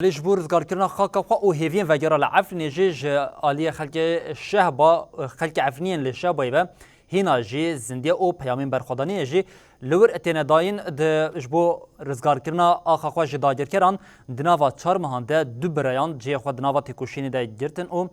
ليش بورز كاركرنا خاكا خا او هيفين فجرا العفن جيج آلية خلق الشهبة خلق عفنين للشابة هنا جي زندية او بيامين برخدانية جي لور اتنا داين د جبو رزگار کرنا آخا خواج داگر کران دناوا چار مهان ده دو برایان جی خود دناوا تکوشینی ده گرتن او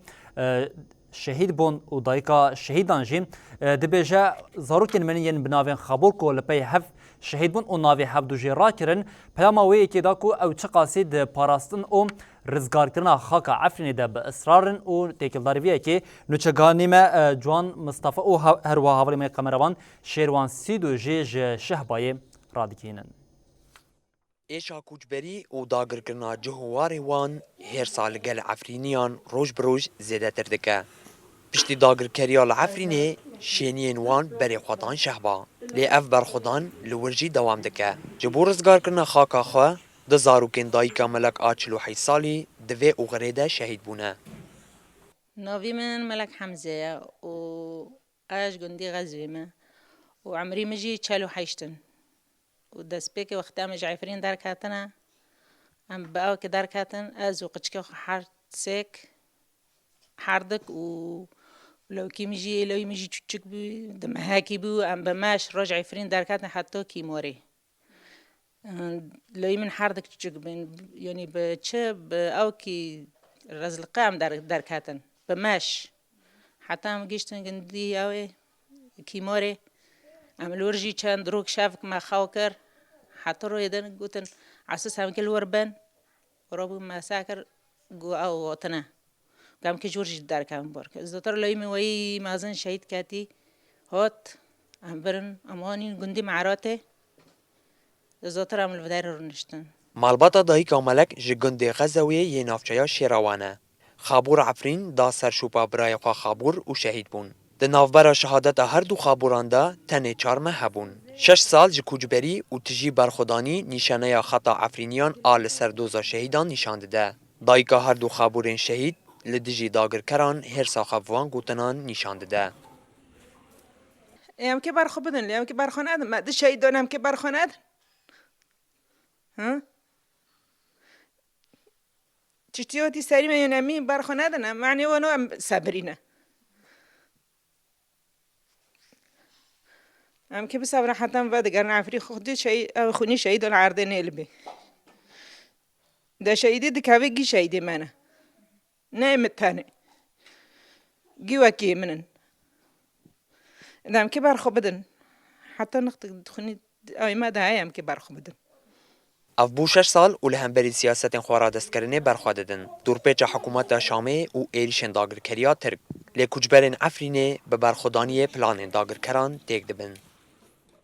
شهید بون و دایکا شهیدان جی دبیجه زاروکن من ین بناوین خابور کو لپی هف شهید بون و ناوی هف دو جی را کرن پیاما وی اکی داکو او چقاسی ده پاراستن او رزگار کرنا خاکا عفرینی ده به اصرارن او تیکلداری وی اکی نوچگانی ما جوان مصطفى او هر وهاولی ما کامروان شیروان سیدو جی شهبای رادکینن ایشا کوچبری و داگرکرنا جهواری وان هر سال گل عفرینیان روش بروش زیده تردکه. پشتی داگرکریال عفرینی شینین وان بری خودان شهبا. لی اف بر خودان لورجی دوام دکه. جبور رزگار کرنا خاکا خواه ده زاروکین دایکا ملک آچلو حی سالی دوی او غریده شهید بونه. ناوی من ملک حمزه و آج گندی غزوی من و عمری مجی 48 و دست پیک وقتی مج عفرین در کاتنا ام باو که در کاتن از و قچکه حرد سیک حردک و لو کی مجی چوچک بی دم هاکی بو ام بماش رج عفرین در کاتن حتی کی موری لو من حردک چوچک بین یعنی بچه باو کی رزلقه ام در کاتن بماش حتی ام گیشتن گندی اوه کی موری عملورجي كان دروك شافك ما خاوكر حتى رو يدن قوتن عساس هم كل وربان ورابو ما ساكر قو أو وطنا قام كجورج الدار كان بورك زطر لو يمي وي مازن شهيد كاتي هوت عم برن أماني قندي معراته زطر عمل بدار رنشتن مالباتا دایکا ملک جگندی غزوی یه نافچه شیروانه. خابور عفرین دا سرشوبا برای خواه خابور و شهید بون. ده نافبرا شهادت هر دو خابوران دا تنه 4 ماه هبون. 6 سال جی کوچبری و تجی برخودانی نیشانه خطا عفرینیان آل سردوزا شهیدان نشانده ده. دایکا هر دو خابورین شهید لدجی داگر کران هر ساخبوان گوتنان نشانده ده. ام که برخو بدن لیم که برخو ندن ما ده شهیدان هم که برخو ندن ها چطوری سری میونمی برخو ندن معنی ونو ام صبرینه ام که بصبر حتى بعد قرن عفري خدي شيء خوني شهيد العرضين قلبي ده شهيدي ده كافيجي شهيدي مانا نايم الثاني جوا كي منن دام كبار خبدن حتى نقطة خوني أي ما ده أيام كبار خبدن اف بو 6 سال و لهمبری سیاستین خوارا دستکرنه برخواددن. دورپیچ حکومت شامه و ایریشن داگر کریا ترک. لی کوچبرین عفرینه به برخودانی پلان داگر کران تیک دبن.